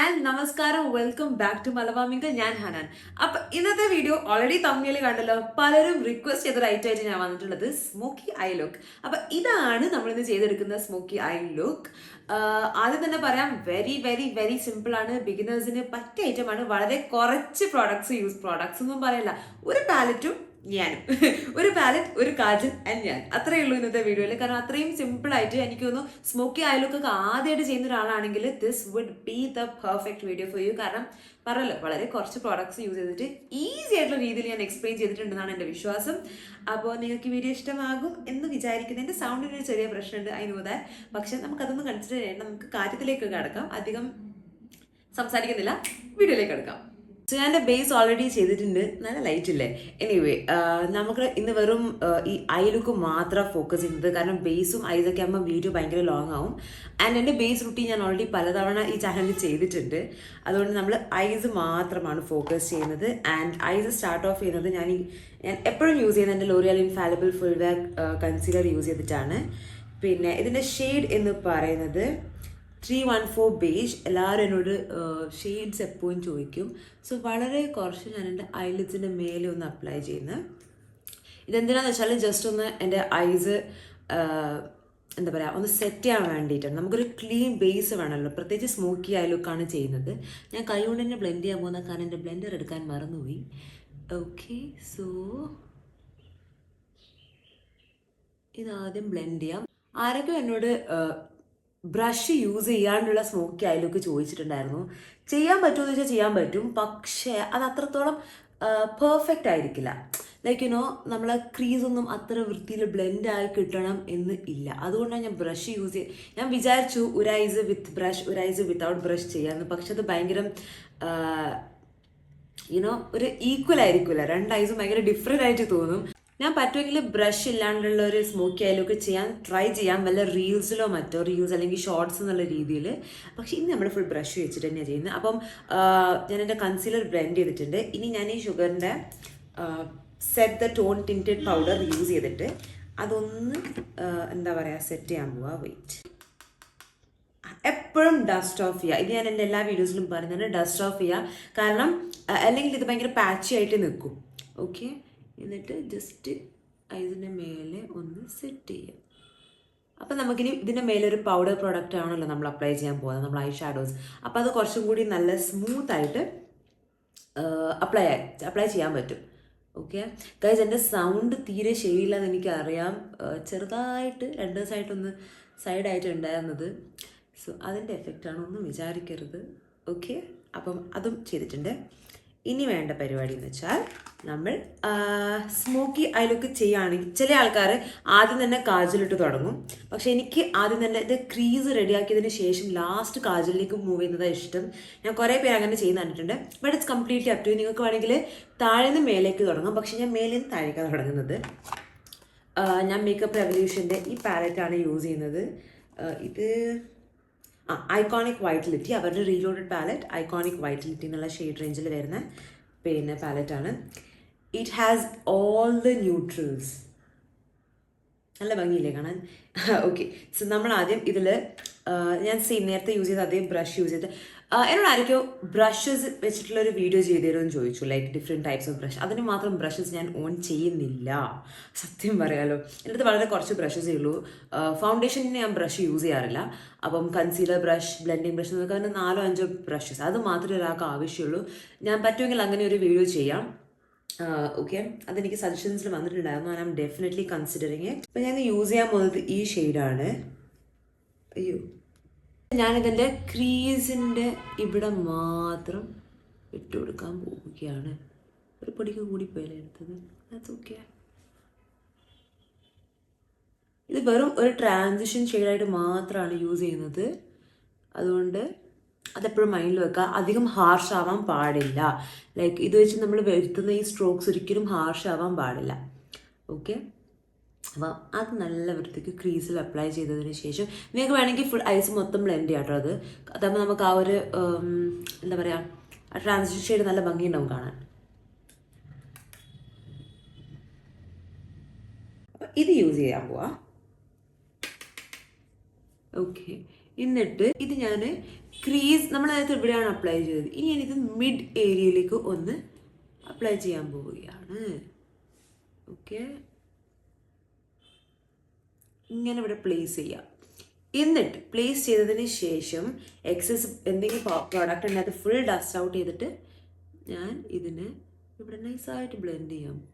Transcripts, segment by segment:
And നമസ്കാരം, welcome back to മലബാമിങ്ക. ഞാൻ ഹനാൻ. അപ്പൊ ഇന്നത്തെ വീഡിയോ ഓൾറെഡി തമ്മിൽ കണ്ടല്ലോ, പലരും റിക്വസ്റ്റ് ചെയ്ത റൈറ്റ് ആയിട്ട് ഞാൻ വന്നിട്ടുള്ളത് സ്മോക്കി ഐ ലുക്ക്. അപ്പൊ ഇതാണ് നമ്മൾ ഇന്ന് ചെയ്തെടുക്കുന്ന സ്മോക്കി ഐ ലുക്ക്. ആദ്യം തന്നെ പറയാം, വെരി വെരി വെരി സിമ്പിൾ ആണ്, ബിഗിനേഴ്സിന് പറ്റിയ ഐറ്റമാണ്. വളരെ കുറച്ച് പ്രോഡക്ട്സ് ഒന്നും പറയില്ല, ഒരു പാലറ്റും ഞാനും ഒരു പാലറ്റ്, ഒരു കാജൽ ആൻഡ് ഞാൻ, അത്രയേ ഉള്ളൂ ഇന്നത്തെ വീഡിയോയിൽ. കാരണം അത്രയും സിമ്പിൾ ആയിട്ട് എനിക്ക് തോന്നുന്നു സ്മോക്കി ഐ ലുക്ക് ഒക്കെ ആദ്യമായിട്ട് ചെയ്യുന്ന ഒരാളാണെങ്കിൽ this would be the perfect video for you. കാരണം പറയല്ലോ, വളരെ കുറച്ച് പ്രോഡക്ട്സ് യൂസ് ചെയ്തിട്ട് ഈസി ആയിട്ടുള്ള രീതിയിൽ ഞാൻ എക്സ്പ്ലെയിൻ ചെയ്തിട്ടുണ്ടെന്നാണ് എൻ്റെ വിശ്വാസം. അപ്പോൾ നിങ്ങൾക്ക് വീഡിയോ ഇഷ്ടമാകും എന്ന് വിചാരിക്കുന്നത്. എൻ്റെ സൗണ്ടിന് ഒരു ചെറിയ പ്രശ്നമുണ്ട്, ഐ നോ ദാറ്റ്. പക്ഷെ നമുക്കതൊന്നും കൺസിഡർ ചെയ്യണം, നമുക്ക് കാര്യത്തിലേക്ക് കടക്കാം. അധികം സംസാരിക്കുന്നില്ല, വീഡിയോയിലേക്ക് കടക്കാം. സോ ഞാൻ എൻ്റെ ബേസ് ഓൾറെഡി ചെയ്തിട്ടുണ്ട്, നല്ല ലൈറ്റ് ഇല്ലേ. എനിവേ, നമുക്ക് ഇന്ന് വെറും ഈ ഐ ലുക്ക് മാത്രം ഫോക്കസ് ചെയ്യുന്നത്. കാരണം ബേസും ഐസൊക്കെ ആകുമ്പോൾ വീഡിയോ ഭയങ്കര ലോങ് ആവും. ആൻഡ് എൻ്റെ ബേസ് റുട്ടീൻ ഞാൻ ഓൾറെഡി പലതവണ ഈ ചാനലിൽ ചെയ്തിട്ടുണ്ട്. അതുകൊണ്ട് നമ്മൾ ഐസ് മാത്രമാണ് ഫോക്കസ് ചെയ്യുന്നത്. ആൻഡ് ഐസ് സ്റ്റാർട്ട് ഓഫ് ചെയ്യുന്നത് ഞാൻ എപ്പോഴും യൂസ് ചെയ്യുന്നത് എൻ്റെ L'Oreal infallible full wear concealer use ചെയ്തിട്ടാണ്. പിന്നെ ഇതിൻ്റെ ഷെയ്ഡ് എന്ന് പറയുന്നത് 314 ബേജ്. എല്ലാവരും എന്നോട് ഷെയ്ഡ്സ് എപ്പോഴും ചോദിക്കും. സോ വളരെ കുറച്ച് ഞാൻ എൻ്റെ ഐലിഡ്സിൻ്റെ മേലെ ഒന്ന് അപ്ലൈ ചെയ്യുന്നത്. ഇതെന്തിനാന്ന് വെച്ചാൽ ജസ്റ്റ് ഒന്ന് എൻ്റെ ഐസ് എന്താ പറയുക, ഒന്ന് സെറ്റ് ചെയ്യാൻ വേണ്ടിയിട്ടാണ്. നമുക്കൊരു ക്ലീൻ ബേസ് വേണമല്ലോ, പ്രത്യേകിച്ച് സ്മോക്കി ഐ ലുക്കാണ് ചെയ്യുന്നത്. ഞാൻ കൈ കൊണ്ട് തന്നെ ബ്ലെൻഡ് ചെയ്യാൻ പോകുന്ന കാരണം എൻ്റെ ബ്ലെൻഡർ എടുക്കാൻ മറന്നുപോയി. ഓക്കെ, സോ ഇതാദ്യം ബ്ലെൻഡ് ചെയ്യാം. ആരൊക്കെ എന്നോട് ബ്രഷ് യൂസ് ചെയ്യാണ്ടുള്ള സ്മോക്കി ഐ ലുക്ക് ചോദിച്ചിട്ടുണ്ടായിരുന്നു. ചെയ്യാൻ പറ്റുമെന്ന് വെച്ചാൽ ചെയ്യാൻ പറ്റും, പക്ഷേ അത് അത്രത്തോളം പെർഫെക്റ്റ് ആയിരിക്കില്ല. ലൈക്ക് യുനോ, നമ്മളെ ക്രീസൊന്നും അത്ര വൃത്തിയിൽ ബ്ലെൻഡ് ആയി കിട്ടണം എന്ന് ഇല്ല. അതുകൊണ്ടാണ് ഞാൻ ബ്രഷ് യൂസ് ചെയ്ത്. ഞാൻ വിചാരിച്ചു ഒരു ഐസ് വിത്ത് ബ്രഷ്, ഒരു ഐസ് വിത്തൗട്ട് ബ്രഷ് ചെയ്യാമെന്ന്. പക്ഷെ അത് ഭയങ്കര യുനോ ഒരു ഈക്വൽ ആയിരിക്കില്ല, രണ്ട് ഐസും ഭയങ്കര ഡിഫറെൻ്റ് ആയിട്ട് തോന്നും. ഞാൻ പറ്റുമെങ്കിൽ ബ്രഷ് ഇല്ലാണ്ടുള്ള ഒരു സ്മോക്കി ഐ ലുക്ക് ട്രൈ ചെയ്യാം, വല്ല റീൽസിലോ മറ്റോ, റീൽസ് അല്ലെങ്കിൽ ഷോർട്സ് എന്നുള്ള രീതിയിൽ. പക്ഷേ ഇന്ന് നമ്മൾ ഫുൾ ബ്രഷ് വെച്ചിട്ട് തന്നെയാണ് ചെയ്യുന്നത്. അപ്പം ഞാൻ എൻ്റെ കൺസീലർ ബ്ലെൻഡ് ചെയ്തിട്ടുണ്ട്. ഇനി ഞാൻ ഈ ഷുഗറിൻ്റെ set the tone tinted powder use ചെയ്തിട്ട് അതൊന്ന് എന്താ പറയുക, സെറ്റ് ചെയ്യാൻ പോവാ. വെയിറ്റ്. എപ്പോഴും ഡസ്റ്റ് ഓഫ് ചെയ്യുക. ഇത് ഞാൻ എൻ്റെ എല്ലാ വീഡിയോസിലും പറയുന്നത്, ഡസ്റ്റ് ഓഫ് ചെയ്യുക. കാരണം അല്ലെങ്കിൽ ഇത് ഭയങ്കര പാച്ചി ആയിട്ട് നിൽക്കും. ഓക്കെ, എന്നിട്ട് ജസ്റ്റ് ഇതിൻ്റെ മേലെ ഒന്ന് സെറ്റ് ചെയ്യാം. അപ്പം നമുക്കിനി ഇതിൻ്റെ മേലെ ഒരു പൗഡർ പ്രോഡക്റ്റ് ആണല്ലോ നമ്മൾ അപ്ലൈ ചെയ്യാൻ പോകുന്നത്, നമ്മൾ ഐ ഷാഡോസ്. അപ്പോൾ അത് കുറച്ചും കൂടി നല്ല സ്മൂത്തായിട്ട് അപ്ലൈ ചെയ്യാൻ പറ്റും. ഓക്കെ ഗൈസ്, എൻ്റെ സൗണ്ട് തീരെ ശരിയില്ലെന്ന് എനിക്കറിയാം. ചെറുതായിട്ട് 2 ദിവസമായിട്ടൊന്ന് സൈഡായിട്ട് ഉണ്ടായിരുന്നത്. സോ അതിൻ്റെ എഫക്റ്റാണ്, ഒന്നും വിചാരിക്കരുത്. ഓക്കെ, അപ്പം അതും ചെയ്തിട്ടുണ്ട്. ഇനി വേണ്ട പരിപാടി എന്ന് വെച്ചാൽ നമ്മൾ സ്മോക്കി ഐ ലുക്ക് ചെയ്യുകയാണെങ്കിൽ ചില ആൾക്കാർ ആദ്യം തന്നെ കാജലിട്ട് തുടങ്ങും. പക്ഷേ എനിക്ക് ആദ്യം തന്നെ ഇത് ക്രീസ് റെഡിയാക്കിയതിന് ശേഷം ലാസ്റ്റ് കാജലിലേക്ക് മൂവ് ചെയ്യുന്നതാണ് ഇഷ്ടം. ഞാൻ കുറേ പേര് അങ്ങനെ ചെയ്യുന്ന കണ്ടിട്ടുണ്ട്. But it's completely up to you. നിങ്ങൾക്ക് വേണമെങ്കിൽ താഴെ നിന്ന് മേലേക്ക് തുടങ്ങാം, പക്ഷേ ഞാൻ മേലെ നിന്ന് താഴേക്കാണ് തുടങ്ങുന്നത്. ഞാൻ മേക്കപ്പ് റെവല്യൂഷൻ്റെ ഈ പാലറ്റാണ് യൂസ് ചെയ്യുന്നത്. ഇത് ഐക്കോണിക് വൈറ്റലിറ്റി, അവരുടെ റീലോഡഡ് പാലറ്റ്. ഐക്കോണിക് വൈറ്റലിറ്റി എന്നുള്ള ഷെയ്ഡ് റേഞ്ചിൽ വരുന്ന പിന്നെ പാലറ്റാണ്. It has all the neutrals. നല്ല ഭംഗിയില്ലേ കാണാൻ? ഓക്കെ, സോ നമ്മൾ ആദ്യം ഇതിൽ ഞാൻ നേരത്തെ യൂസ് ചെയ്ത അതേ ബ്രഷ് യൂസ് ചെയ്ത് എന്നോട് ആരൊക്കെയോ ബ്രഷസ് വെച്ചിട്ടുള്ള ഒരു വീഡിയോ ചെയ്തു തരുമെന്ന് ചോദിച്ചു, like different types of brush. അതിന് മാത്രം ബ്രഷസ് ഞാൻ ഓൺ ചെയ്യുന്നില്ല, സത്യം പറയാലോ. എൻ്റെ അടുത്ത് വളരെ കുറച്ച് ബ്രഷസേ ഉള്ളൂ. ഫൗണ്ടേഷന് ഞാൻ ബ്രഷ് യൂസ് ചെയ്യാറില്ല. അപ്പം കൺസീലർ ബ്രഷ്, ബ്ലെൻഡിങ് ബ്രഷ് എന്നൊക്കെ പറഞ്ഞാൽ 4-5 ബ്രഷസ്, അത് മാത്രമേ ഒരാൾക്ക് ആവശ്യമുള്ളൂ. ഞാൻ പറ്റുമെങ്കിൽ അങ്ങനെ ഒരു വീഡിയോ ചെയ്യാം. ഓക്കെ, അതെനിക്ക് സജഷൻസിൽ വന്നിട്ടുണ്ടായിരുന്നു. I am definitely considering. അപ്പം ഞാൻ യൂസ് ചെയ്യാൻ പോകുന്നത് ഈ ഷെയ്ഡാണ്. അയ്യോ, ഞാനിതിൻ്റെ ക്രീസിൻ്റെ ഇവിടെ മാത്രം ഇട്ട് കൊടുക്കാൻ പോവുകയാണ്. ഒരു പൊടിക്ക് കൂടിപ്പോയാലേ എടുത്തത്, അത് ഓക്കെ. ഇത് വെറും ഒരു ട്രാൻസിഷൻ ഷെയ്ഡായിട്ട് മാത്രമാണ് യൂസ് ചെയ്യുന്നത്. അതുകൊണ്ട് അതെപ്പോഴും മൈൻഡിൽ വെക്കുക. അധികം ഹാർഷ് ആവാൻ പാടില്ല. ലൈക്ക് ഇത് വെച്ച് നമ്മൾ വരുത്തുന്ന ഈ സ്ട്രോക്സ് ഒരിക്കലും ഹാർഷ് ആവാൻ പാടില്ല. ഓക്കെ, അപ്പം അത് നല്ല വൃത്തിക്ക് ക്രീസിൽ അപ്ലൈ ചെയ്തതിന് ശേഷം നിങ്ങൾക്ക് വേണമെങ്കിൽ ഫുൾ ഐസ് മൊത്തം ബ്ലെൻഡ് ചെയ്യാം കേട്ടോ. അതാകുമ്പോൾ നമുക്ക് ആ ഒരു എന്താ പറയുക, ആ ട്രാൻസിഷൻ ഷെയ്ഡ് നല്ല ഭംഗിയുണ്ടാവും കാണാൻ. അപ്പം ഇത് യൂസ് ചെയ്യാൻ പോവാം. ഓക്കെ, എന്നിട്ട് ഇത് ഞാൻ ക്രീസ് നമ്മൾ അതിനകത്ത് ഇവിടെയാണ് അപ്ലൈ ചെയ്തത്. ഇനി ഞാനിത് മിഡ് ഏരിയയിലേക്ക് ഒന്ന് അപ്ലൈ ചെയ്യാൻ പോവുകയാണ്. ഓക്കെ, ഇങ്ങനെ ഇവിടെ പ്ലേസ് ചെയ്യാം. എന്നിട്ട് പ്ലേസ് ചെയ്തതിന് ശേഷം എക്സസ് എന്തെങ്കിലും പ്രോഡക്റ്റ് ഉണ്ടെങ്കിൽ അത് ഫുൾ ഡസ്റ്റ് ഔട്ട് ചെയ്തിട്ട് ഞാൻ ഇതിനെ ഇവിടെ നൈസായിട്ട് ബ്ലെൻഡ് ചെയ്യാൻ പോകുക.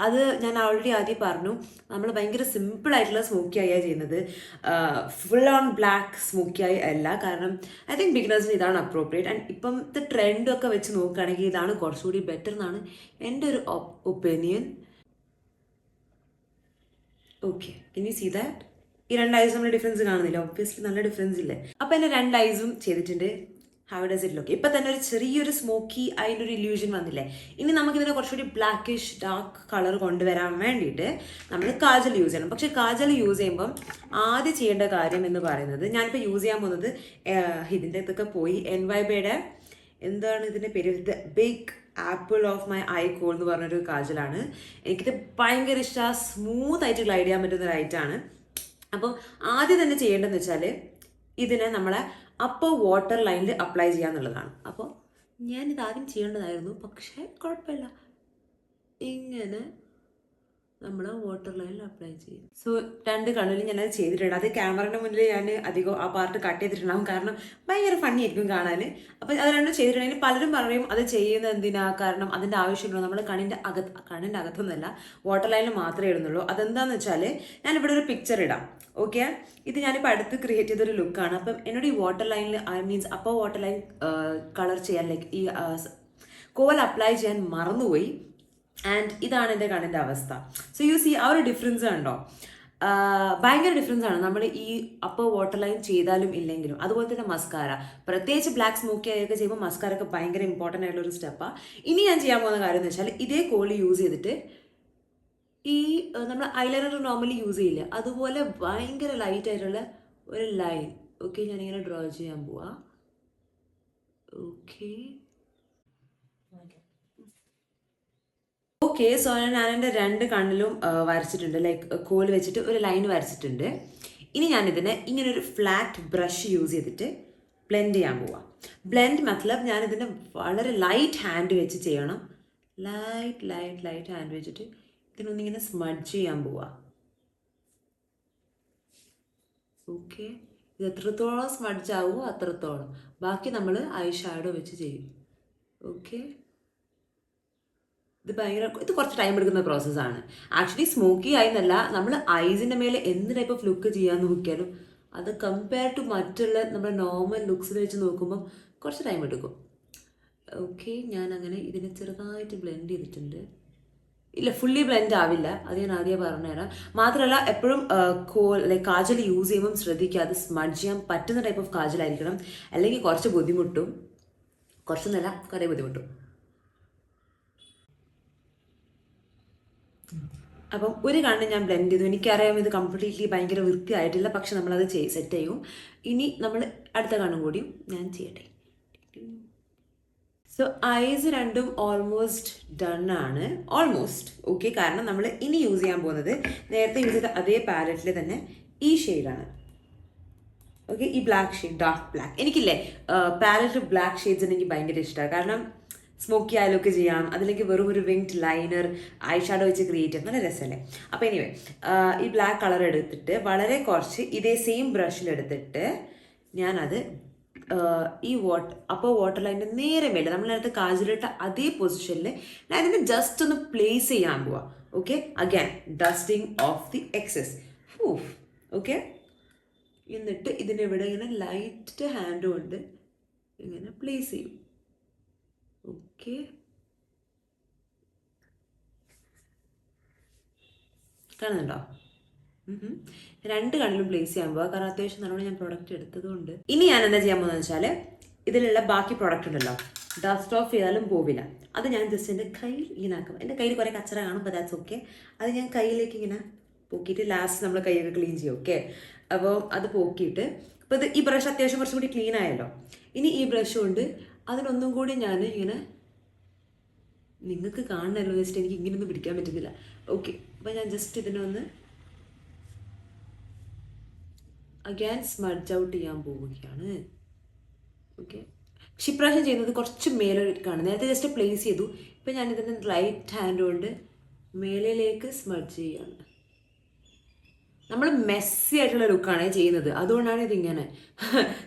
അത് ഞാൻ ഓൾറെഡി ആദ്യം പറഞ്ഞു, നമ്മൾ ഭയങ്കര സിമ്പിളായിട്ടുള്ള സ്മോക്കി ആയി ചെയ്യുന്നത്, ഫുൾ ഓൺ ബ്ലാക്ക് സ്മോക്കി ആയി അല്ല. കാരണം ഐ തിങ്ക് ബിഗിനേഴ്സിന് ഇതാണ് അപ്രോപ്രിയേറ്റ്. ആൻഡ് ഇപ്പോഴത്തെ ട്രെൻഡൊക്കെ വെച്ച് നോക്കുകയാണെങ്കിൽ ഇതാണ് കുറച്ചുകൂടി ബെറ്റർ എന്നാണ് എൻ്റെ ഒരു ഒപ്പീനിയൻ. ഓക്കെ, ഇനി സീ ദാറ്റ് ഈ 2 ഐസും നമ്മൾ ഡിഫറൻസ് കാണുന്നില്ല. ഒബ്വിയസ്ലി നല്ല ഡിഫറൻസ് ഇല്ലേ. അപ്പോൾ എൻ്റെ 2 ഐസും ചെയ്തിട്ടുണ്ട്. How does it look? ഇപ്പം തന്നെ ഒരു ചെറിയൊരു സ്മോക്കി അതിൻ്റെ ഒരു ഇല്യൂഷൻ വന്നില്ലേ. ഇനി നമുക്കിതിനെ കുറച്ചുകൂടി ബ്ലാക്കിഷ് ഡാർക്ക് കളർ കൊണ്ടുവരാൻ വേണ്ടിയിട്ട് നമ്മൾ കാജൽ യൂസ് ചെയ്യണം. പക്ഷേ കാജൽ യൂസ് ചെയ്യുമ്പം ആദ്യം ചെയ്യേണ്ട കാര്യം എന്ന് പറയുന്നത്, ഞാനിപ്പോൾ യൂസ് ചെയ്യാൻ പോകുന്നത് ഇതിൻ്റെ ഇതൊക്കെ പോയി NYBയുടെ എന്താണ് ഇതിൻ്റെ പേര്, the big apple of my eye kohl എന്ന് പറഞ്ഞൊരു കാജലാണ്. എനിക്കിത് ഭയങ്കര ഇഷ്ടമാണ്. സ്മൂത്ത് ആയിട്ട് ഗ്ലൈഡ് ചെയ്യാൻ പറ്റുന്ന ലൈറ്റാണ്. അപ്പോൾ ആദ്യം തന്നെ ചെയ്യേണ്ടതെന്ന് വെച്ചാൽ ഇതിനെ നമ്മളെ അപ്പർ വാട്ടർ ലൈനിൽ അപ്ലൈ ചെയ്യാന്നുള്ളതാണ്. അപ്പോൾ ഞാനിത് ആദ്യം ചെയ്യേണ്ടതായിരുന്നു, പക്ഷേ കുഴപ്പമില്ല, ഇങ്ങനെ നമ്മൾ വാട്ടർ ലൈനിൽ അപ്ലൈ ചെയ്യും. സോ 2 കണ്ണിലും ഞാനത് ചെയ്തിട്ടുണ്ട്. അത് ക്യാമറയുടെ മുന്നിൽ ഞാൻ അധികം ആ പാർട്ട് കട്ട് ചെയ്തിട്ടുണ്ടാകും, കാരണം ഭയങ്കര ഫണ്ണി ആയിരിക്കും കാണാൻ. അപ്പോൾ അത് 2 ചെയ്തിട്ടുണ്ടെങ്കിൽ പലരും പറയും അത് ചെയ്യുന്നത് എന്തിനാ, കാരണം അതിൻ്റെ ആവശ്യമില്ല. നമ്മൾ കണ്ണിൻ്റെ അകത്തൊന്നുമല്ല, വാട്ടർ ലൈനിൽ മാത്രമേ ഇടുന്നുള്ളൂ. അതെന്താണെന്ന് വെച്ചാൽ ഞാനിവിടെ ഒരു പിക്ചർ ഇടാം. ഓക്കെ, ഇത് ഞാനിപ്പോൾ അടുത്ത് ക്രിയേറ്റ് ചെയ്തൊരു ലുക്കാണ്. അപ്പം എന്നോട് ഈ വാട്ടർ ലൈനിൽ means upper water line colour ചെയ്യാൻ, ലൈക്ക് ഈ കോൽ അപ്ലൈ ചെയ്യാൻ മറന്നുപോയി. ആൻഡ് ഇതാണ് എൻ്റെ കണ്ണിൻ്റെ അവസ്ഥ. സോ യു സി ആ ഒരു ഡിഫറൻസ് കണ്ടോ? ഭയങ്കര ഡിഫറൻസ് ആണ് നമ്മൾ ഈ അപ്പർ വാട്ടർ ലൈൻ ചെയ്താലും ഇല്ലെങ്കിലും. അതുപോലെ തന്നെ മസ്കാര, പ്രത്യേകിച്ച് ബ്ലാക്ക് സ്മോക്കി ആയൊക്കെ ചെയ്യുമ്പോൾ മസ്കാരൊക്കെ ഭയങ്കര ഇമ്പോർട്ടൻ്റ് ആയിട്ടുള്ള ഒരു സ്റ്റെപ്പാണ്. ഇനി ഞാൻ ചെയ്യാൻ പോകുന്ന കാര്യം എന്ന് വെച്ചാൽ ഇതേ കോള് യൂസ് ചെയ്തിട്ട് ഈ നമ്മൾ ഐലൈനർ നോർമലി യൂസ് ചെയ്യില്ല, അതുപോലെ ഭയങ്കര ലൈറ്റ് ആയിട്ടുള്ള ഒരു ലൈൻ ഓക്കെ ഞാനിങ്ങനെ ഡ്രോ ചെയ്യാൻ പോവാ. ഓക്കെ സോ ഞാൻ എൻ്റെ 2 കണ്ണിലും വരച്ചിട്ടുണ്ട്, ലൈക്ക് കോല് വെച്ചിട്ട് ഒരു ലൈൻ വരച്ചിട്ടുണ്ട്. ഇനി ഞാനിതിനെ ഇങ്ങനൊരു ഫ്ലാറ്റ് ബ്രഷ് യൂസ് ചെയ്തിട്ട് ബ്ലെൻഡ് ചെയ്യാൻ പോവാം. ബ്ലെൻഡ് മത്ലബ് ഞാനിതിനെ വളരെ ലൈറ്റ് ഹാൻഡ് വെച്ച് ചെയ്യണം. ലൈറ്റ് ഹാൻഡ് വെച്ചിട്ട് ഇതിനൊന്നിങ്ങനെ സ്മഡ്ജ് ചെയ്യാൻ പോവാ. ഓക്കെ, ഇത് എത്രത്തോളം സ്മഡ്ജ് ആവുമോ അത്രത്തോളം. ബാക്കി നമ്മൾ ഐ ഷാഡോ വെച്ച് ചെയ്യും. ഓക്കെ, ഇത് കുറച്ച് ടൈം എടുക്കുന്ന പ്രോസസ്സാണ്. ആക്ച്വലി സ്മോക്കി ആയി എന്നല്ല, നമ്മൾ ഐസിൻ്റെ മേലെ എന്ത് ടൈപ്പ് ഓഫ് ലുക്ക് ചെയ്യാൻ നോക്കിയാലും അത് കമ്പയർ ടു മറ്റുള്ള നമ്മുടെ നോർമൽ ലുക്സിൽ വെച്ച് നോക്കുമ്പം കുറച്ച് ടൈം എടുക്കും. ഓക്കെ, ഞാൻ അങ്ങനെ ഇതിനെ ചെറുതായിട്ട് ബ്ലെൻഡ് ചെയ്തിട്ടുണ്ട്. ഇല്ല, ഫുള്ളി ബ്ലെൻഡ് ആവില്ല, അത് ഞാൻ ആദ്യം പറഞ്ഞുതരാം. മാത്രമല്ല എപ്പോഴും ലൈക്ക് കാജൽ യൂസ് ചെയ്യുമ്പം ശ്രദ്ധിക്കുക, അത് സ്മഡ്ജ് ചെയ്യാൻ പറ്റുന്ന ടൈപ്പ് ഓഫ് കാജലായിരിക്കണം, അല്ലെങ്കിൽ കുറച്ച് ബുദ്ധിമുട്ടും. കുറച്ചൊന്നുമല്ല, കുറേ ബുദ്ധിമുട്ടും. അപ്പം ഒരു കണ്ണ് ഞാൻ ബ്ലെൻഡ് ചെയ്തു. എനിക്കറിയാം ഇത് കംപ്ലീറ്റ്ലി ഭയങ്കര വൃത്തിയായിട്ടില്ല, പക്ഷെ നമ്മളത് സെറ്റ് ചെയ്യും. ഇനി നമ്മൾ അടുത്ത കണ്ണും കൂടിയും ഞാൻ ചെയ്യട്ടെ. സോ ഐസ് 2ഉം ഓൾമോസ്റ്റ് ഡൺ ആണ്, ഓൾമോസ്റ്റ് ഓക്കെ. കാരണം നമ്മൾ ഇനി യൂസ് ചെയ്യാൻ പോകുന്നത് നേരത്തെ യൂസ് ചെയ്ത അതേ പാലറ്റിൽ തന്നെ ഈ ഷെയ്ഡാണ്. ഓക്കെ, ഈ ബ്ലാക്ക് ഷെയ്ഡ്, ഡാർക്ക് ബ്ലാക്ക്. എനിക്കില്ലേ പാലറ്റിൽ ബ്ലാക്ക് ഷെയ്ഡ്സ് എനിക്ക് ഭയങ്കര ഇഷ്ടമാണ്. കാരണം സ്മോക്കി ആയാലൊക്കെ ചെയ്യാം, അതിലേക്ക് വെറും ഒരു വിങ്ഡ് ലൈനർ ഐ ഷാഡോ വെച്ച് ക്രിയേറ്റ് ചെയ്യാം, നല്ല രസമല്ലേ. അപ്പോൾ എനിവേ ഈ ബ്ലാക്ക് കളർ എടുത്തിട്ട് വളരെ കുറച്ച് ഇതേ സെയിം ബ്രഷിലെടുത്തിട്ട് ഞാനത് ഈ അപ്പോൾ വാട്ടർ ലൈനിൻ്റെ നേരെ മേലെ നമ്മളടുത്ത് കാജലിട്ട അതേ പൊസിഷനിൽ ഞാൻ ഇതിനെ ജസ്റ്റ് ഒന്ന് പ്ലേസ് ചെയ്യാൻ പോവാം. Okay, again dusting off the excess. Okay, എന്നിട്ട് ഇതിനെവിടെ ഇങ്ങനെ ലൈറ്റ് ഹാൻഡ് കൊണ്ട് ഇങ്ങനെ പ്ലേസ് ചെയ്യും. ഓക്കെ, കാണുന്നുണ്ടോ? 2 കണ്ണിലും പ്ലേസ് ചെയ്യാൻ പോവാ, കാരണം അത്യാവശ്യം നല്ലോണം ഞാൻ പ്രോഡക്റ്റ് എടുത്തതുകൊണ്ട്. ഇനി ഞാൻ എന്താ ചെയ്യാൻ പോകുന്നത് വെച്ചാൽ ഇതിലുള്ള ബാക്കി പ്രോഡക്റ്റ് ഉണ്ടല്ലോ, ഡസ്റ്റ് ഓഫ് ചെയ്താലും പോവില്ല, അത് ഞാൻ ജസ്റ്റ് എൻ്റെ കയ്യിൽ ഇങ്ങനെ ആക്കും. എൻ്റെ കയ്യിൽ കുറേ കച്ചറ കാണും, അപ്പോൾ ദാറ്റ്സ് ഓക്കെ. അത് ഞാൻ കയ്യിലേക്ക് ഇങ്ങനെ പോക്കിയിട്ട് ലാസ്റ്റ് നമ്മൾ കൈയൊക്കെ ക്ലീൻ ചെയ്യും. ഓക്കെ, അപ്പോൾ അത് പോക്കിയിട്ട് അപ്പോൾ ഈ ബ്രഷ് അത്യാവശ്യം കുറച്ചും കൂടി ക്ലീൻ ആയല്ലോ. ഇനി ഈ ബ്രഷ് കൊണ്ട് അതിനൊന്നും കൂടി ഞാൻ ഇങ്ങനെ, നിങ്ങൾക്ക് കാണണമല്ലോ ജസ്റ്റ്, എനിക്ക് ഇങ്ങനെയൊന്നും പിടിക്കാൻ പറ്റുന്നില്ല. ഓക്കെ, അപ്പോൾ ഞാൻ ജസ്റ്റ് ഇതിനൊന്ന് അഗൈൻ സ്മഡ്ജ് ഔട്ട് ചെയ്യാൻ പോവുകയാണ്. ഓക്കെ, പക്ഷെ ഇപ്രാവശ്യം ചെയ്യുന്നത് കുറച്ച് മേലേക്കാണ്. നേരത്തെ ജസ്റ്റ് പ്ലേസ് ചെയ്തു, ഇപ്പം ഞാനിതിൻ്റെ റൈറ്റ് ഹാൻഡ് കൊണ്ട് മേളിലേക്ക് സ്മഡ്ജ് ചെയ്യാണ്. നമ്മൾ മെസ്സി ആയിട്ടുള്ള ലുക്കാണ് ചെയ്യുന്നത്, അതുകൊണ്ടാണ് ഇതിങ്ങനെ.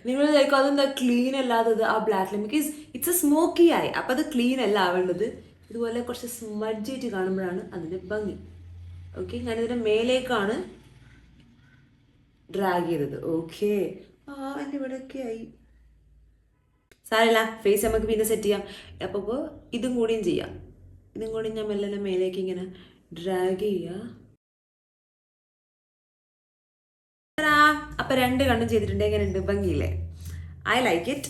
നിങ്ങൾ വിചാരിക്കും അതെന്താ ക്ലീൻ അല്ലാത്തത് ആ black line, because it's a smoky ആയി. അപ്പം അത് ക്ലീൻ അല്ല ആവേണ്ടത്. ഇതുപോലെ കുറച്ച് സ്മഡ്ജ് ആയിട്ട് കാണുമ്പോഴാണ് അതിൻ്റെ ഭംഗി. ഓക്കെ, ഞാനിതിൻ്റെ മേലേക്കാണ് ഡ്രാഗ് ചെയ്തത്. ഓക്കെ, എൻ്റെ ഇവിടെയൊക്കെ ആയി. സാരമില്ല, ഫേസ് നമുക്ക് പിന്നെ സെറ്റ് ചെയ്യാം. അപ്പോൾ ഇതും കൂടിയും ചെയ്യാം. ഇതും കൂടി ഞാൻ മെല്ലെ മേലേക്ക് ഇങ്ങനെ ഡ്രാഗ് ചെയ്യുക. അപ്പം 2 കണ്ണും ചെയ്തിട്ടുണ്ട്. എങ്ങനെയുണ്ട്? ഭംഗിയില്ലേ? I like it.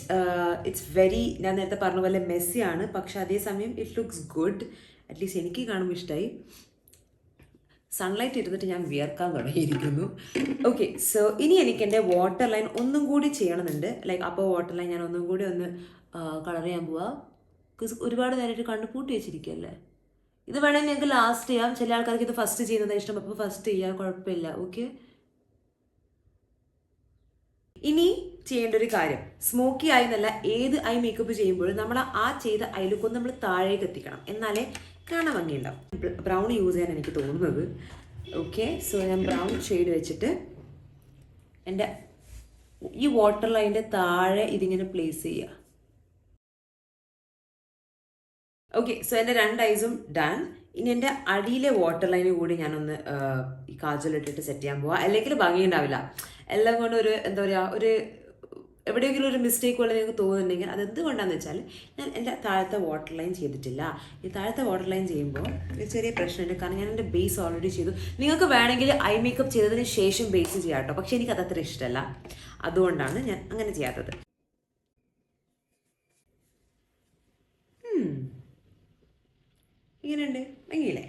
It's very, ഞാൻ നേരത്തെ പറഞ്ഞ പോലെ മെസ്സി ആണ്, പക്ഷെ അതേസമയം ഇറ്റ് ലുക്സ് ഗുഡ്. അറ്റ്ലീസ്റ്റ് എനിക്ക് കാണുമ്പോൾ ഇഷ്ടമായി. സൺലൈറ്റ് ഇരുന്നിട്ട് ഞാൻ വിയർക്കാൻ തുടങ്ങിയിരിക്കുന്നു. ഓക്കെ, സോ ഇനി എനിക്ക് എൻ്റെ വാട്ടർ ലൈൻ ഒന്നും കൂടി ചെയ്യണമെന്നുണ്ട്. ലൈക്ക് അപ്പോൾ വാട്ടർ ലൈൻ ഞാൻ ഒന്നും കൂടി ഒന്ന് കളർ ചെയ്യാൻ പോവാം. ബിക്കോസ് ഒരുപാട് നേരമായിട്ട് കണ്ണ് പൂട്ടി വെച്ചിരിക്കുകയല്ലേ. ഇത് വേണമെങ്കിൽ ഞങ്ങൾക്ക് ലാസ്റ്റ് ചെയ്യാം. ചില ആൾക്കാർക്ക് ഇത് ഫസ്റ്റ് ചെയ്യുന്നത് ഇഷ്ടം, അപ്പോൾ ഫസ്റ്റ് ചെയ്യാം, കുഴപ്പമില്ല. ഓക്കെ, ഇനി ചെയ്യേണ്ട ഒരു കാര്യം, സ്മോക്കി ആയി എന്നല്ല, ഏത് ഐ മേക്കപ്പ് ചെയ്യുമ്പോഴും നമ്മൾ ആ ചെയ്ത ഐ ലുക്കൊന്ന് നമ്മൾ താഴേക്ക് എത്തിക്കണം, എന്നാലേ കാണാൻ ഭംഗിയുണ്ടാവും. ബ്രൗൺ യൂസ് ചെയ്യാൻ എനിക്ക് തോന്നുന്നത്. ഓക്കെ, സോ ഞാൻ ബ്രൗൺ ഷെയ്ഡ് വെച്ചിട്ട് എൻ്റെ ഈ വാട്ടർ ലൈനിൻ്റെ താഴെ ഇതിങ്ങനെ പ്ലേസ് ചെയ്യുക. ഓക്കെ, സോ എൻ്റെ 2 ഐസും ഡൺ. ഇനി എൻ്റെ അടിയിലെ വാട്ടർ ലൈന് കൂടി ഞാനൊന്ന് ഈ കാജലിട്ടിട്ട് സെറ്റ് ചെയ്യാൻ പോവാം. അല്ലെങ്കിൽ ഭംഗി ഉണ്ടാവില്ല. എല്ലാം കൊണ്ട് ഒരു എന്താ പറയുക, ഒരു എവിടെയെങ്കിലും ഒരു മിസ്റ്റേക്ക് പോലെ നിങ്ങൾക്ക് തോന്നുന്നുണ്ടെങ്കിൽ അതെന്തുകൊണ്ടാണെന്ന് വെച്ചാൽ ഞാൻ എൻ്റെ താഴത്തെ വാട്ടർ ലൈൻ ചെയ്തിട്ടില്ല. ഈ താഴത്തെ വാട്ടർ ലൈൻ ചെയ്യുമ്പോൾ ഒരു ചെറിയ പ്രശ്നമുണ്ട്, കാരണം ഞാൻ എൻ്റെ ബേസ് ഓൾറെഡി ചെയ്തു. നിങ്ങൾക്ക് വേണമെങ്കിൽ ഐ മേക്കപ്പ് ചെയ്തതിന് ശേഷം ബേസ് ചെയ്യാം കേട്ടോ, പക്ഷേ എനിക്ക് അതത്ര ഇഷ്ടമല്ല, അതുകൊണ്ടാണ് ഞാൻ അങ്ങനെ ചെയ്യാത്തത്. ഇങ്ങനെയുണ്ട്, ഭംഗിയില്ലേ?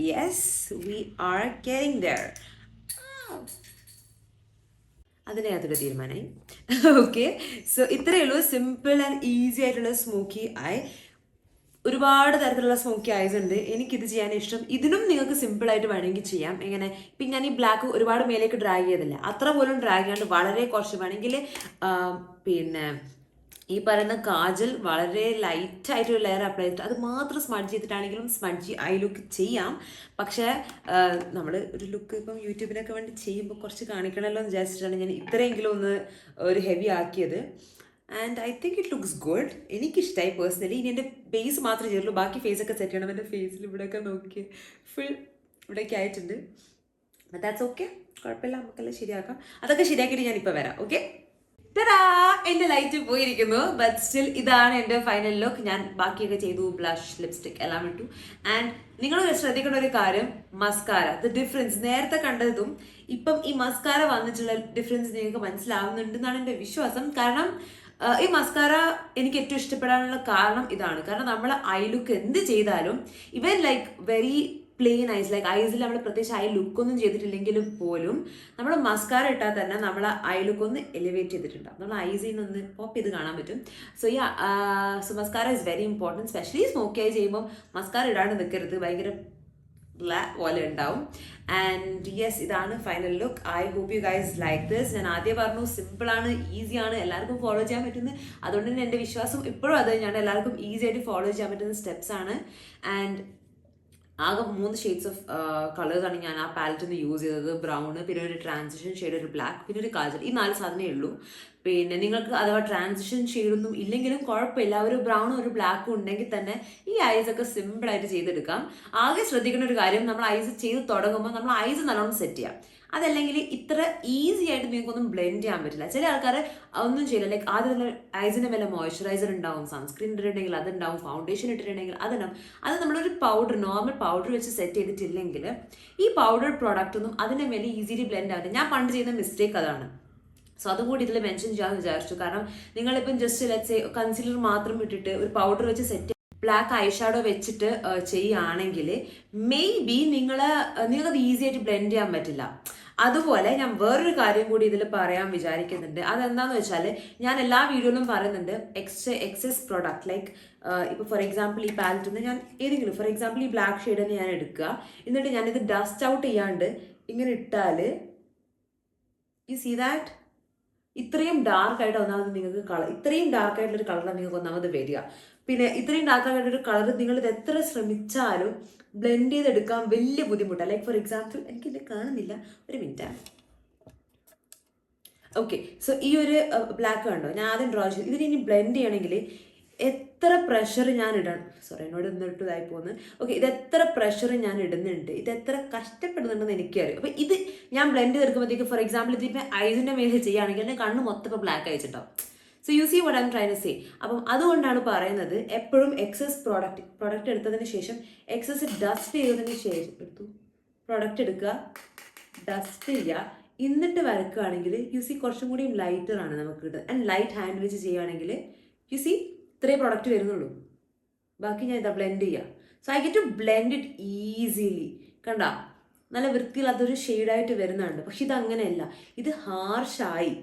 Yes, we are getting there. അതിനകത്തൊരു തീരുമാനമായി. ഓക്കെ, സോ ഇത്രയേ ഉള്ളൂ. സിമ്പിൾ ആൻഡ് ഈസി ആയിട്ടുള്ള സ്മോക്കി ഐ. ഒരുപാട് തരത്തിലുള്ള സ്മോക്കി ഐസ് ഉണ്ട്. എനിക്കിത് ചെയ്യാൻ ഇഷ്ടം. ഇതിനും നിങ്ങൾക്ക് സിമ്പിളായിട്ട് വേണമെങ്കിൽ ചെയ്യാം. എങ്ങനെ, ഇപ്പം ഞാൻ ഈ ബ്ലാക്ക് ഒരുപാട് മേലേക്ക് ഡ്രാഗ് ചെയ്തില്ല, അത്ര പോലും ഡ്രാഗ് ചെയ്യാണ്ട് വളരെ കുറച്ച് വേണമെങ്കിൽ പിന്നെ ഈ പറയുന്ന കാജൽ വളരെ ലൈറ്റായിട്ടൊരു ലെയർ അപ്ലൈ ചെയ്തിട്ട് അത് മാത്രം സ്മഡ്ജ് ചെയ്തിട്ടാണെങ്കിലും സ്മഡ്ജി ഐ ലുക്ക് ചെയ്യാം. പക്ഷേ നമ്മൾ ഒരു ലുക്ക് ഇപ്പം യൂട്യൂബിനൊക്കെ വേണ്ടി ചെയ്യുമ്പോൾ കുറച്ച് കാണിക്കണമല്ലോ എന്ന് വിചാരിച്ചിട്ടാണ് ഞാൻ ഇത്രയെങ്കിലും ഒന്ന് ഒരു ഹെവി ആക്കിയത്. And I think it looks good. എനിക്കിഷ്ടമായി പേഴ്സണലി. ഇനി എൻ്റെ ഫേസ് മാത്രമേ ചെയ്യുള്ളൂ, ബാക്കി ഫേസൊക്കെ സെറ്റ് ചെയ്യണം. എൻ്റെ ഫേസിൽ ഇവിടെയൊക്കെ നോക്കി ഫുൾ ഇവിടെയൊക്കെ ആയിട്ടുണ്ട്. ദാറ്റ്സ് ഓക്കെ, കുഴപ്പമില്ല, നമുക്കെല്ലാം ശരിയാക്കാം. അതൊക്കെ ശരിയാക്കിയിട്ട് ഞാനിപ്പോൾ വരാം. ഓക്കെ, എന്റെ ലൈറ്റ് പോയിരിക്കുന്നു, ബട്ട് സ്റ്റിൽ ഇതാണ് എൻ്റെ ഫൈനൽ ലുക്ക്. ഞാൻ ബാക്കിയൊക്കെ ചെയ്തു, ബ്ലഷ്, ലിപ്സ്റ്റിക് എല്ലാം ഇട്ടു. ആൻഡ് നിങ്ങൾ ശ്രദ്ധിക്കേണ്ട ഒരു കാര്യം, മസ്കാര, ദ ഡിഫറൻസ് നേരത്തെ കണ്ടതും ഇപ്പം ഈ മസ്കാര വന്നിട്ടുള്ള ഡിഫറൻസ് നിങ്ങൾക്ക് മനസ്സിലാവുന്നുണ്ടെന്നാണ് എൻ്റെ വിശ്വാസം. കാരണം ഈ മസ്കാര എനിക്ക് ഏറ്റവും ഇഷ്ടപ്പെടാനുള്ള കാരണം ഇതാണ്. കാരണം നമ്മൾ ഐ ലുക്ക് എന്ത് ചെയ്താലും, even like very plain eyes, like ഐസിൽ നമ്മൾ പ്രത്യേകിച്ച് ഐ ലുക്കൊന്നും ചെയ്തിട്ടില്ലെങ്കിലും പോലും നമ്മൾ മസ്കാര ഇട്ടാൽ തന്നെ നമ്മൾ ഐ ലുക്ക് ഒന്ന് എലിവേറ്റ് ചെയ്തിട്ടുണ്ടാവും. നമ്മൾ ഐസിൽ നിന്ന് ഒന്ന് പോപ്പ് ചെയ്ത് കാണാൻ പറ്റും. സോ ഈ mascara is very important. Specially smoky ആയി ചെയ്യുമ്പോൾ മസ്കാര ഇടാണ്ട് നിൽക്കരുത്, ഭയങ്കര ബ്ലാക്ക് പോലെ ഉണ്ടാവും. ആൻഡ് യെസ്, ഇതാണ് final look. I hope you guys like this. ഞാൻ ആദ്യം പറഞ്ഞു സിമ്പിളാണ്, ഈസിയാണ്, എല്ലാവർക്കും ഫോളോ ചെയ്യാൻ പറ്റുന്നത്. അതുകൊണ്ട് തന്നെ എൻ്റെ വിശ്വാസം ഇപ്പോഴും അത് തന്നെയാണ്, എല്ലാവർക്കും ഈസി ആയിട്ട് ഫോളോ ചെയ്യാൻ പറ്റുന്ന സ്റ്റെപ്സ് ആണ്. ആൻഡ് ആകെ 3 ഷെയ്ഡ്സ് ഓഫ് കളേഴ്സാണ് ഞാൻ ആ പാലറ്റിൽ നിന്ന് യൂസ് ചെയ്തത്. ബ്രൗണ്, പിന്നെ ഒരു ട്രാൻസിഷൻ ഷെയ്ഡ്, ഒരു ബ്ലാക്ക്, പിന്നെ ഒരു കാജൽ. ഈ 4 സാധനമേ ഉള്ളൂ. പിന്നെ നിങ്ങൾക്ക് അഥവാ ട്രാൻസിഷൻ ഷെയ്ഡൊന്നും ഇല്ലെങ്കിലും കുഴപ്പമില്ല, ഒരു ബ്രൗണും ഒരു ബ്ലാക്കും ഉണ്ടെങ്കിൽ തന്നെ ഈ ഐസൊക്കെ സിമ്പിളായിട്ട് ചെയ്തെടുക്കാം. ആകെ ശ്രദ്ധിക്കേണ്ട ഒരു കാര്യം, നമ്മൾ ഐസ് ചെയ്ത് തുടങ്ങുമ്പോൾ നമ്മൾ ഐസ് നല്ലോണം സെറ്റ് ചെയ്യാം. അതല്ലെങ്കിൽ ഇത്ര ഈസി ആയിട്ട് നിങ്ങൾക്കൊന്നും ബ്ലെൻഡ് ചെയ്യാൻ പറ്റില്ല. ചില ആൾക്കാർ ഒന്നും ചെയ്യില്ല, ലൈക്ക് ആദ്യം തന്നെ ഐസിൻ്റെ മേലെ മോയ്സ്ചറൈസർ ഉണ്ടാവും, സൺസ്ക്രീൻ ഇട്ടിട്ടുണ്ടെങ്കിൽ അതുണ്ടാവും, ഫൗണ്ടേഷൻ ഇട്ടിട്ടുണ്ടെങ്കിൽ അതുണ്ടാവും. അത് നമ്മളൊരു പൗഡർ, നോർമൽ പൗഡർ വെച്ച് സെറ്റ് ചെയ്തിട്ടില്ലെങ്കിൽ ഈ പൗഡർ പ്രോഡക്റ്റ് ഒന്നും അതിൻ്റെ മേലെ ഈസിലി ബ്ലെൻഡ് ആവില്ല. ഞാൻ പണ്ട് ചെയ്യുന്ന മിസ്റ്റേക്ക് അതാണ്. സോ അതും കൂടി ഇതിൽ മെൻഷൻ ചെയ്യാമെന്ന് വിചാരിച്ചു. കാരണം നിങ്ങളിപ്പം ജസ്റ്റ് ലെറ്റ്സ് കൺസീലർ മാത്രം ഇട്ടിട്ട് ഒരു പൗഡർ വെച്ച് സെറ്റ് ബ്ലാക്ക് ഐ ഷാഡോ വെച്ചിട്ട് ചെയ്യുകയാണെങ്കിൽ മേ ബി നിങ്ങൾക്കത് ഈസി ആയിട്ട് ബ്ലെൻഡ് ചെയ്യാൻ പറ്റില്ല. അതുപോലെ ഞാൻ വേറൊരു കാര്യം കൂടി ഇതിൽ പറയാൻ വിചാരിക്കുന്നുണ്ട്. അതെന്താണെന്ന് വെച്ചാൽ ഞാൻ എല്ലാ വീഡിയോയിലും പറയുന്നുണ്ട്, എക്സസ് പ്രൊഡക്റ്റ് ലൈക്ക് ഇപ്പോൾ ഫോർ എക്സാമ്പിൾ ഈ പാലറ്റിൽ നിന്ന് ഞാൻ ഏതെങ്കിലും ഫോർ എക്സാമ്പിൾ ഈ ബ്ലാക്ക് ഷെയ്ഡിന് ഞാൻ എടുക്കുക, എന്നിട്ട് ഞാനിത് ഡസ്റ്റ് ഔട്ട് ചെയ്യാണ്ട് ഇങ്ങനെ ഇട്ടാൽ യു സീ ദാറ്റ്? ഇത്രയും ഡാർക്ക് ആയിട്ട് ഒന്നാമത് നിങ്ങൾക്ക് കളർ, ഇത്രയും ഡാർക്ക് ആയിട്ടുള്ളൊരു കളറാണ് നിങ്ങൾക്ക് ഒന്നാമത് വരിക. പിന്നെ ഇത്രയും ഡാർക്ക് ആയിട്ടൊരു കളർ നിങ്ങൾ ഇത് എത്ര ശ്രമിച്ചാലും ബ്ലെൻഡ് ചെയ്തെടുക്കാൻ വലിയ ബുദ്ധിമുട്ടാണ്. ലൈക്ക് ഫോർ എക്സാമ്പിൾ, എനിക്കിത് കാണുന്നില്ല, ഒരു മിനിറ്റാണ്. ഓക്കെ, സോ ഈ ഒരു ബ്ലാക്ക് കണ്ടോ, ഞാൻ ആദ്യം ഡ്രോ ചെയ്തു. ഇതിന് ഇനി ബ്ലെൻഡ് ചെയ്യണമെങ്കിൽ എത്ര പ്രഷർ ഞാൻ ഇടണം, സോറി എന്നോട് ഇന്നിട്ട് ഇതായി പോകുന്നത്. ഓക്കെ, ഇത് എത്ര പ്രഷർ ഞാൻ ഇടുന്നുണ്ട്, ഇത് എത്ര കഷ്ടപ്പെടുന്നുണ്ടെന്ന് എനിക്കറിയാം. അപ്പോൾ ഇത് ഞാൻ ബ്ലെൻഡ് തീർക്കുമ്പോഴത്തേക്ക്, ഫോർ എക്സാമ്പിൾ ഇതിപ്പോൾ ഐസിൻ്റെ മേലെ ചെയ്യുകയാണെങ്കിൽ എൻ്റെ കണ്ണ് മൊത്തം ഇപ്പോൾ ബ്ലാക്ക് അയച്ചിട്ടുണ്ടാവും. So you see what I'm try to say. അപ്പം അതുകൊണ്ടാണ് പറയുന്നത് എപ്പോഴും എക്സസ് പ്രോഡക്റ്റ് എടുത്തതിന് ശേഷം, എക്സസ് ഡസ്റ്റ് ചെയ്തതിന് ശേഷം പ്രോഡക്റ്റ് എടുക്കുക, ഡസ്റ്റ് ചെയ്യുക, എന്നിട്ട് വരക്കുകയാണെങ്കിൽ യു സി കുറച്ചും കൂടി ലൈറ്റർ ആണ് നമുക്ക് കിട്ടുന്നത്. ആൻഡ് ലൈറ്റ് ഹാൻഡ് വെച്ച് ചെയ്യുകയാണെങ്കിൽ യു സി ഇത്രയും പ്രോഡക്റ്റ് വരുന്നുള്ളൂ, ബാക്കി ഞാൻ ഇതാ ബ്ലെൻഡ് ചെയ്യുക. So I get to blend it easily. കണ്ട, നല്ല വൃത്തിയില്ലാത്തൊരു ഷെയ്ഡായിട്ട് വരുന്നുണ്ട്. പക്ഷെ ഇത് അങ്ങനെയല്ല, ഇത് ഹാർഷായി.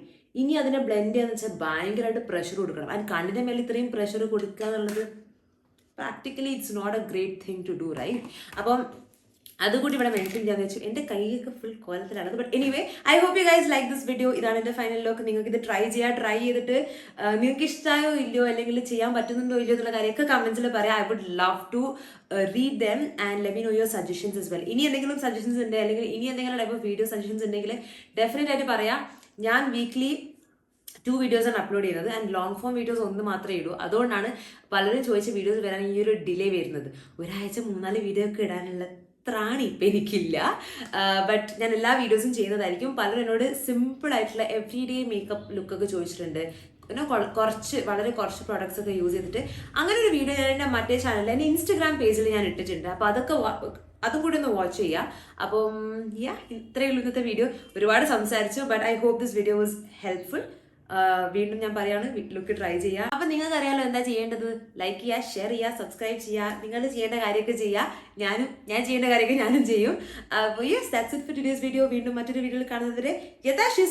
ഇനി അതിനെ ബ്ലെൻഡ് ചെയ്യാന്ന് വെച്ചാൽ ഭയങ്കരമായിട്ട് പ്രഷർ കൊടുക്കണം. ആൻഡ് കണ്ണിൻ്റെ മേലെ ഇത്രയും പ്രഷർ കൊടുക്കുക എന്നുള്ളത് practically it's not a great thing to do, right? അപ്പം അതുകൂടി ഇവിടെ മെൻഷൻ ചെയ്യാന്ന് വെച്ചു. എൻ്റെ കൈയൊക്കെ ഫുൾ കോലത്തിലാണ്. But anyway, I hope you guys like this video. ഇതാണ് എൻ്റെ ഫൈനൽ ലുക്ക്. നിങ്ങൾക്ക് ഇത് ട്രൈ ചെയ്തിട്ട് നിങ്ങൾക്ക് ഇഷ്ടമായോ ഇല്ലയോ, അല്ലെങ്കിൽ ചെയ്യാൻ പറ്റുന്നുണ്ടോ ഇല്ലയോ എന്നുള്ള കാര്യമൊക്കെ കമൻസിൽ പറയാം. I would love to read them and let me know your suggestions as well. ഇനി എന്തെങ്കിലും സജഷൻസ് ഉണ്ട്, അല്ലെങ്കിൽ ഇനി എന്തെങ്കിലും ടൈപ്പ് ഓഫ് വീഡിയോ സജഷൻസ് ഉണ്ടെങ്കിൽ ഡെഫിനറ്റ് ആയിട്ട് പറയാം. ഞാൻ വീക്ക്ലി 2 വീഡിയോസാണ് അപ്ലോഡ് ചെയ്യുന്നത്. ആൻഡ് ലോങ് ഫോം വീഡിയോസ് ഒന്ന് മാത്രമേ ഇടൂ. അതുകൊണ്ടാണ് പലരും ചോദിച്ച വീഡിയോസ് വരാൻ ഈ ഒരു ഡിലേ വരുന്നത്. ഒരാഴ്ച 3-4 വീഡിയോ ഒക്കെ ഇടാനുള്ള ത്രാണി ഇപ്പം എനിക്കില്ല. ബട്ട് ഞാൻ എല്ലാ വീഡിയോസും ചെയ്യുന്നതായിരിക്കും. പലരും എന്നോട് സിമ്പിൾ ആയിട്ടുള്ള എവ്രി ഡേ മേക്കപ്പ് ലുക്കൊക്കെ ചോദിച്ചിട്ടുണ്ട്. പിന്നെ വളരെ കുറച്ച് പ്രോഡക്ട്സ് ഒക്കെ യൂസ് ചെയ്തിട്ട് അങ്ങനെ ഒരു വീഡിയോ ഞാൻ എൻ്റെ മറ്റേ ചാനലിൽ, എൻ്റെ ഇൻസ്റ്റഗ്രാം പേജിൽ ഞാൻ ഇട്ടിട്ടുണ്ട്. അപ്പോൾ അതും കൂടി ഒന്ന് വാച്ച് ചെയ്യുക. അപ്പം ഇത്രയേ ഉള്ളൂ ഇന്നത്തെ വീഡിയോ. ഒരുപാട് സംസാരിച്ചു, but I hope this video was helpful. വീണ്ടും ഞാൻ പറയാണ്, ലുക്ക് ട്രൈ ചെയ്യുക. അപ്പം നിങ്ങൾക്ക് അറിയാമല്ലോ എന്താ ചെയ്യേണ്ടത്. ലൈക്ക് ചെയ്യുക, ഷെയർ ചെയ്യുക, സബ്സ്ക്രൈബ് ചെയ്യുക. നിങ്ങൾ ചെയ്യേണ്ട കാര്യമൊക്കെ ചെയ്യുക. ഞാൻ ചെയ്യേണ്ട കാര്യമൊക്കെ ഞാനും ചെയ്യും. അപ്പോൾ yes, that's it for today's video. വീണ്ടും മറ്റൊരു വീഡിയോയിൽ കാണുന്നതുവരെ യഥാശി.